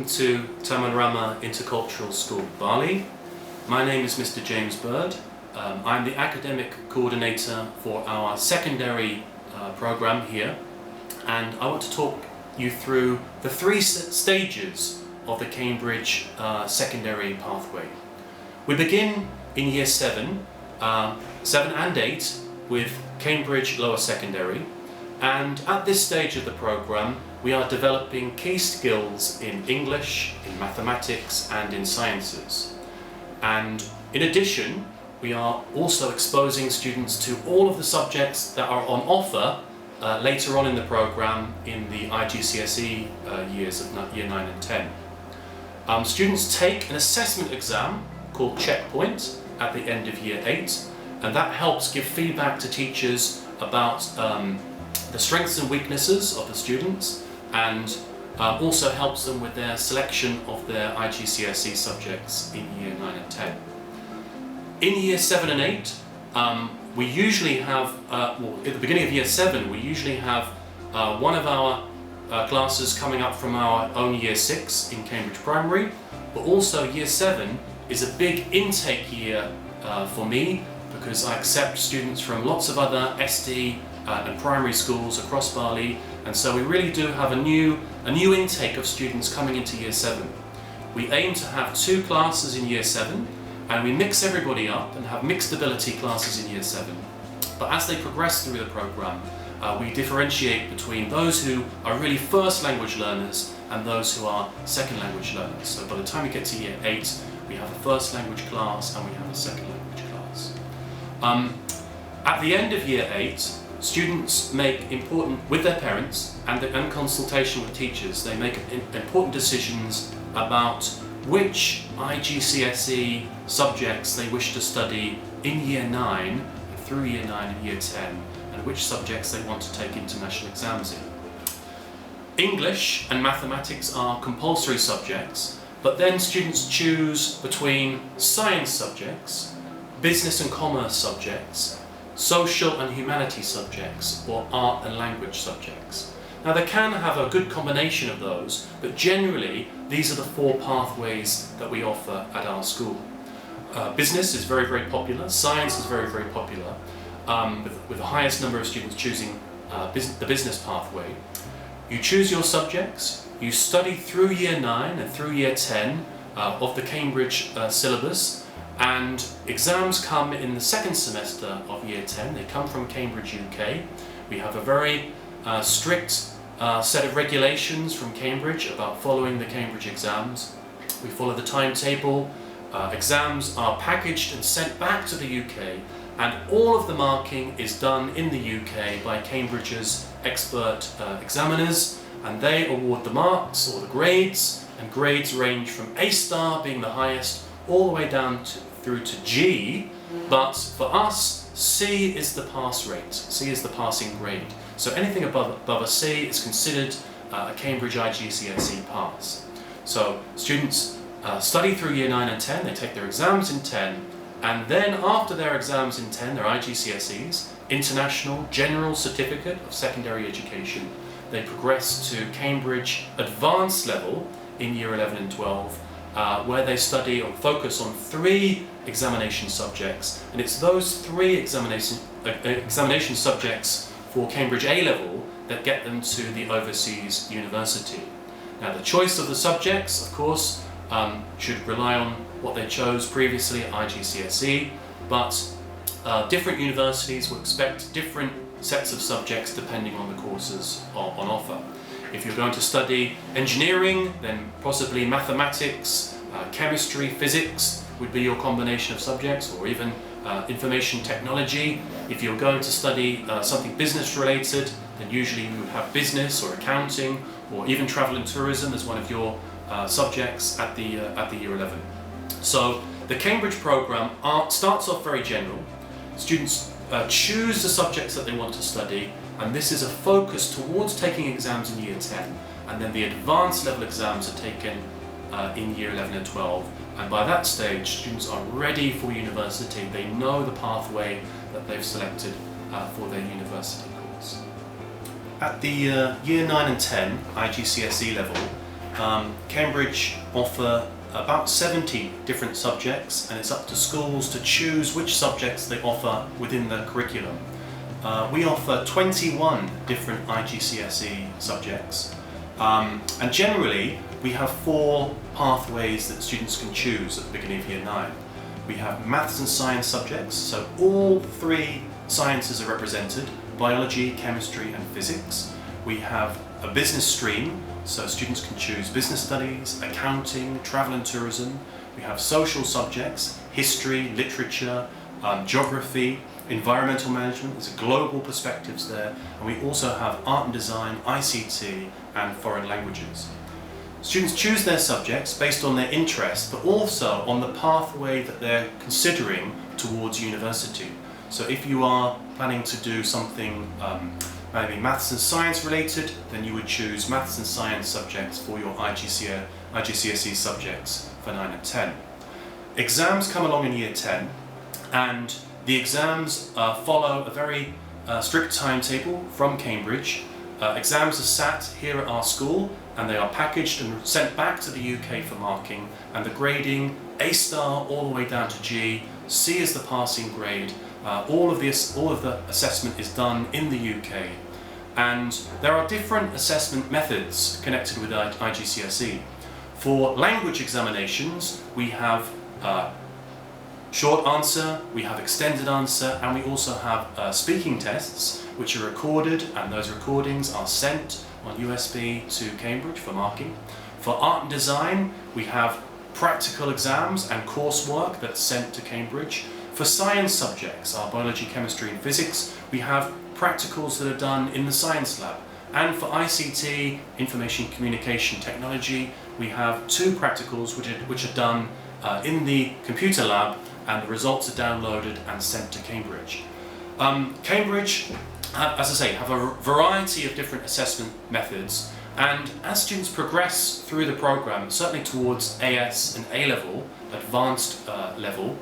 welcome to Taman Rama Intercultural School, Bali. My name is Mr. James Bird. I'm the academic coordinator for our secondary program here, and I want to talk you through the three stages of the Cambridge secondary pathway. We begin in year 7 and 8 with Cambridge Lower Secondary, and at this stage of the program we are developing key skills in English, in mathematics and in sciences. And in addition, we are also exposing students to all of the subjects that are on offer later on in the program in the IGCSE years of year 9 and 10. Students take an assessment exam called Checkpoint at the end of year 8, and that helps give feedback to teachers about the strengths and weaknesses of the students, and also helps them with their selection of their IGCSE subjects in year 9 and 10. In year 7 and 8, we usually have, at the beginning of year 7, we usually have one of our classes coming up from our own year 6 in Cambridge Primary, but also year 7 is a big intake year for me, because I accept students from lots of other SD and primary schools across Bali, and so we really do have a new intake of students coming into year 7. We aim to have 2 classes in year 7, and we mix everybody up and have mixed ability classes in year 7. But as they progress through the program, we differentiate between those who are really first language learners and those who are second language learners. So by the time we get to year 8, we have a first language class and we have a second language class. At the end of year 8, students make with their parents and consultation with teachers, they make important decisions about which IGCSE subjects they wish to study in year 9, through year 9 and year 10, and which subjects they want to take international exams in. English and mathematics are compulsory subjects, but then students choose between science subjects, business and commerce subjects, social and humanities subjects, or art and language subjects. Now they can have a good combination of those, but generally these are the 4 pathways that we offer at our school. Business is very, very popular, science is very, very popular, with the highest number of students choosing the business pathway. You choose your subjects, you study through year 9 and through year 10 of the Cambridge syllabus, and exams come in the second semester of year 10. They come from Cambridge, UK. We have a very strict set of regulations from Cambridge about following the Cambridge exams. We follow the timetable. Exams are packaged and sent back to the UK, and all of the marking is done in the UK by Cambridge's expert examiners, and they award the marks or the grades, and grades range from A star being the highest all the way down through to G, but for us, C is the pass rate. C is the passing grade. So anything above a C is considered a Cambridge IGCSE pass. So students study through year 9 and 10, they take their exams in 10, and then after their exams in 10, their IGCSEs, International General Certificate of Secondary Education, they progress to Cambridge Advanced Level in year 11 and 12, where they study or focus on 3 examination subjects, and it's those 3 examination subjects for Cambridge A-level that get them to the overseas university. Now the choice of the subjects, of course, should rely on what they chose previously at IGCSE, but different universities will expect different sets of subjects depending on the courses on offer. If you're going to study engineering, then possibly mathematics, chemistry, physics would be your combination of subjects, or even information technology. If you're going to study something business related, then usually you would have business or accounting, or even travel and tourism as one of your subjects at the year 11. So the Cambridge program starts off very general. Students choose the subjects that they want to study, and this is a focus towards taking exams in year 10, and then the advanced level exams are taken in year 11 and 12, and by that stage students are ready for university. They know the pathway that they've selected for their university course. At the year 9 and 10 IGCSE level, Cambridge offer about 70 different subjects, and it's up to schools to choose which subjects they offer within the curriculum. We offer 21 different IGCSE subjects, and generally we have 4 pathways that students can choose at the beginning of Year 9. We have maths and science subjects, so all 3 sciences are represented: biology, chemistry and physics. We have a business stream, so students can choose business studies, accounting, travel and tourism. We have social subjects, history, literature, geography, environmental management. There's global perspectives there. And we also have art and design, ICT and foreign languages. Students choose their subjects based on their interest, but also on the pathway that they're considering towards university. So if you are planning to do something maybe maths and science related, then you would choose maths and science subjects for your IGCSE subjects for 9 and 10. Exams come along in Year 10, and the exams follow a very strict timetable from Cambridge. Exams are sat here at our school, and they are packaged and sent back to the UK for marking, and the grading, A star all the way down to G, C is the passing grade. All of the assessment is done in the UK, and there are different assessment methods connected with IGCSE. For language examinations, we have short answer, we have extended answer, and we also have speaking tests which are recorded, and those recordings are sent on USB to Cambridge for marking. For art and design, we have practical exams and coursework that's sent to Cambridge. For science subjects, our biology, chemistry and physics, we have practicals that are done in the science lab. And for ICT, information communication technology, we have 2 practicals which are done in the computer lab, and the results are downloaded and sent to Cambridge. Cambridge, as I say, have a variety of different assessment methods, and as students progress through the programme, certainly towards AS and A-level, advanced level,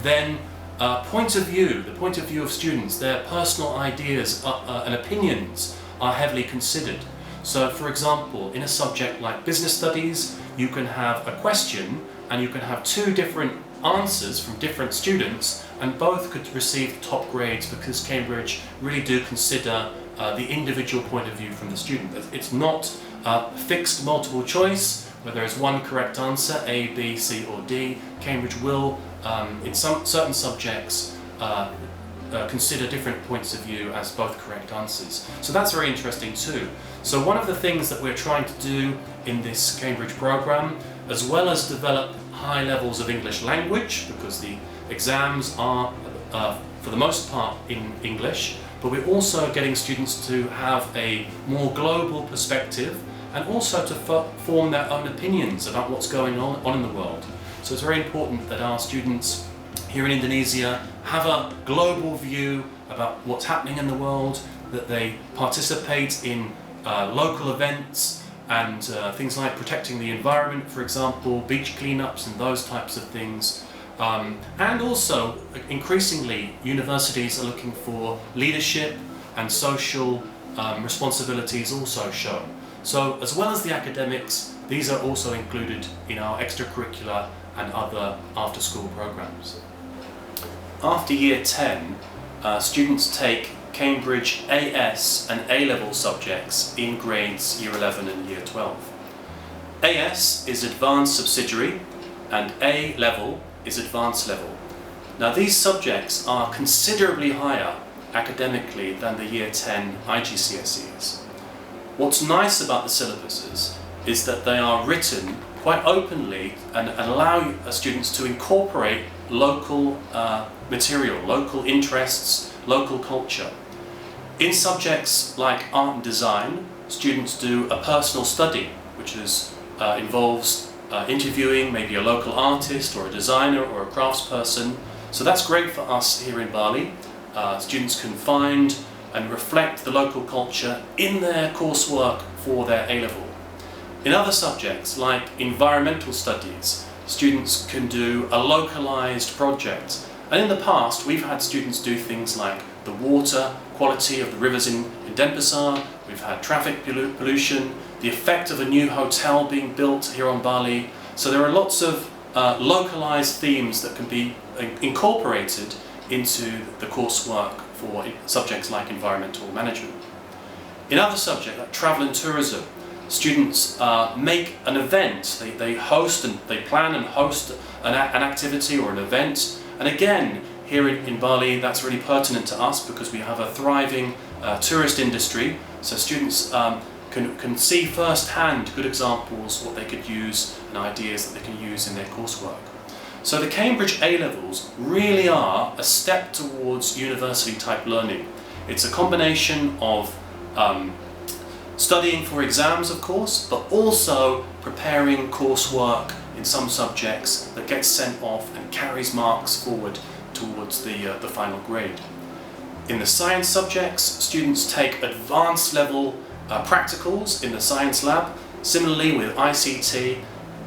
then the point of view of students, their personal ideas and opinions are heavily considered. So for example, in a subject like business studies, you can have a question and you can have 2 different answers from different students, and both could receive top grades because Cambridge really do consider the individual point of view from the student. It's not fixed multiple choice where there is one correct answer, A, B, C or D. Cambridge will, in certain subjects, consider different points of view as both correct answers. So that's very interesting too. So one of the things that we're trying to do in this Cambridge programme, as well as develop high levels of English language, because the exams are for the most part in English, but we're also getting students to have a more global perspective and also to form their own opinions about what's going on in the world. So it's very important that our students here in Indonesia have a global view about what's happening in the world, that they participate in local events and things like protecting the environment, for example, beach cleanups and those types of things. And also, increasingly, universities are looking for leadership and social responsibilities also shown. So, as well as the academics, these are also included in our extracurricular and other after-school programs. After Year 10, students take Cambridge AS and A-level subjects in grades Year 11 and Year 12. AS is Advanced Subsidiary and A-level is Advanced Level. Now these subjects are considerably higher academically than the Year 10 IGCSEs. What's nice about the syllabuses is that they are written quite openly and allow students to incorporate local material, local interests, local culture. In subjects like art and design, students do a personal study, which involves interviewing maybe a local artist or a designer or a craftsperson. So that's great for us here in Bali. Students can find and reflect the local culture in their coursework for their A-level. In other subjects like environmental studies, students can do a localized project And in the past, we've had students do things like the water quality of the rivers in Denpasar, we've had traffic pollution, the effect of a new hotel being built here on Bali. So there are lots of localized themes that can be incorporated into the coursework for subjects like environmental management. In other subjects like travel and tourism, students make an event, they host and they plan and host an activity or an event. And again, here in Bali, that's really pertinent to us because we have a thriving tourist industry. So students can see firsthand good examples, what they could use and ideas that they can use in their coursework. So the Cambridge A-levels really are a step towards university type learning. It's a combination of studying for exams, of course, but also preparing coursework in some subjects that gets sent off and carries marks forward towards the final grade. In the science subjects, students take advanced level practicals in the science lab. Similarly with ICT,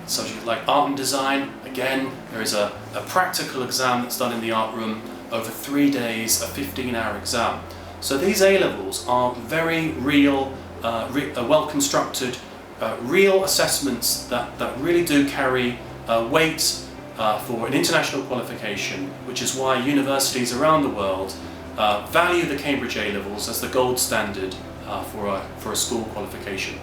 subjects like art and design, again there is a practical exam that's done in the art room over 3 days, a 15-hour exam. So these A-levels are very real, well-constructed, real assessments that really do carry weight for an international qualification, which is why universities around the world value the Cambridge A-levels as the gold standard for a school qualification.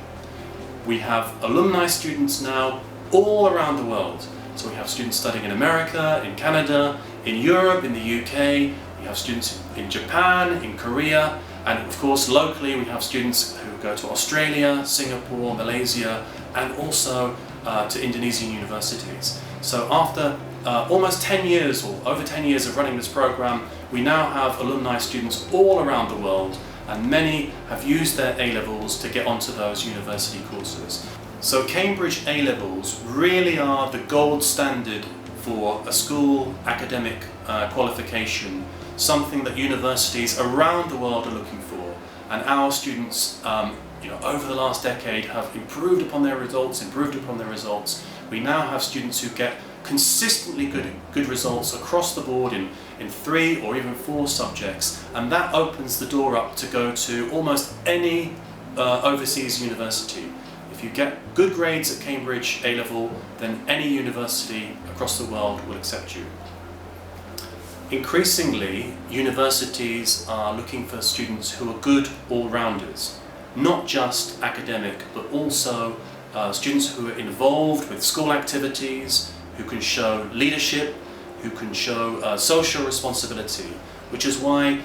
We have alumni students now all around the world. So we have students studying in America, in Canada, in Europe, in the UK, we have students in Japan, in Korea, and of course locally we have students who go to Australia, Singapore, Malaysia, and also to Indonesian universities. So after almost 10 years or over 10 years of running this program, we now have alumni students all around the world, and many have used their A-levels to get onto those university courses. So Cambridge A-levels really are the gold standard for a school academic qualification, something that universities around the world are looking for, and our students over the last decade have improved upon their results. We now have students who get consistently good results across the board in 3 or even 4 subjects, and that opens the door up to go to almost any overseas university. If you get good grades at Cambridge A-level, then any university across the world will accept you. Increasingly, universities are looking for students who are good all-rounders, not just academic, but also students who are involved with school activities, who can show leadership, who can show social responsibility, which is why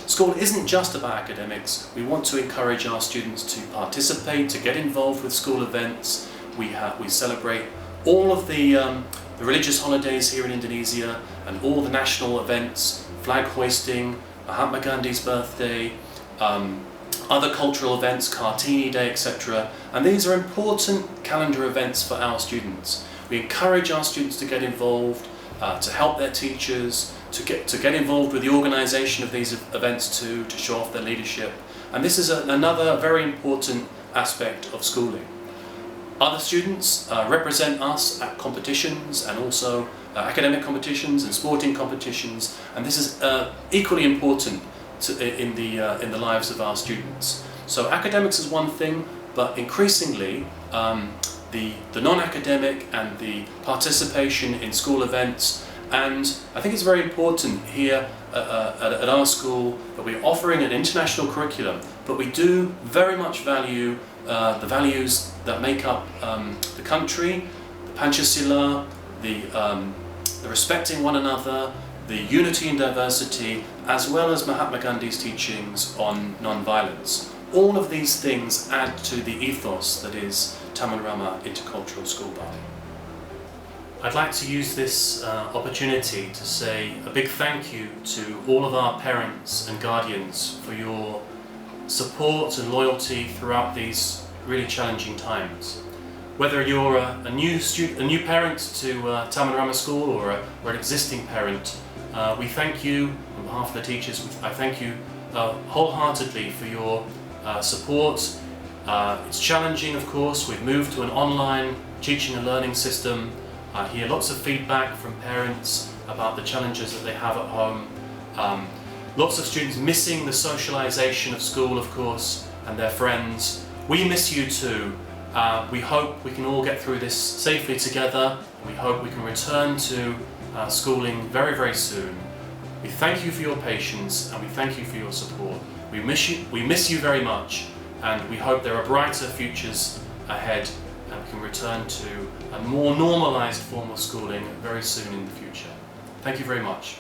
school isn't just about academics. We want to encourage our students to participate, to get involved with school events. We celebrate all of the religious holidays here in Indonesia and all the national events, flag hoisting, Mahatma Gandhi's birthday, other cultural events, Kartini Day, etc. And these are important calendar events for our students. We encourage our students to get involved, to help their teachers, to get involved with the organisation of these events too, to show off their leadership. And this is another very important aspect of schooling. Other students represent us at competitions and also academic competitions and sporting competitions, and this is equally important in the lives of our students. So academics is one thing, but increasingly the non-academic and the participation in school events. And I think it's very important here at our school that we're offering an international curriculum, but we do very much value the values that make up the country, the Pancasila, the respecting one another, the unity and diversity, as well as Mahatma Gandhi's teachings on non-violence. All of these things add to the ethos that is Taman Rama Intercultural School Bali. I'd like to use this opportunity to say a big thank you to all of our parents and guardians for your support and loyalty throughout these really challenging times. Whether you're a new parent to Taman Rama School or an existing parent, we thank you on behalf of the teachers. I thank you wholeheartedly for your support. It's challenging, of course. We've moved to an online teaching and learning system. I hear lots of feedback from parents about the challenges that they have at home. Lots of students missing the socialisation of school, of course, and their friends. We miss you too. We hope we can all get through this safely together. We hope we can return to schooling very, very soon. We thank you for your patience and we thank you for your support. We miss you very much, and we hope there are brighter futures ahead and we can return to a more normalised form of schooling very soon in the future. Thank you very much.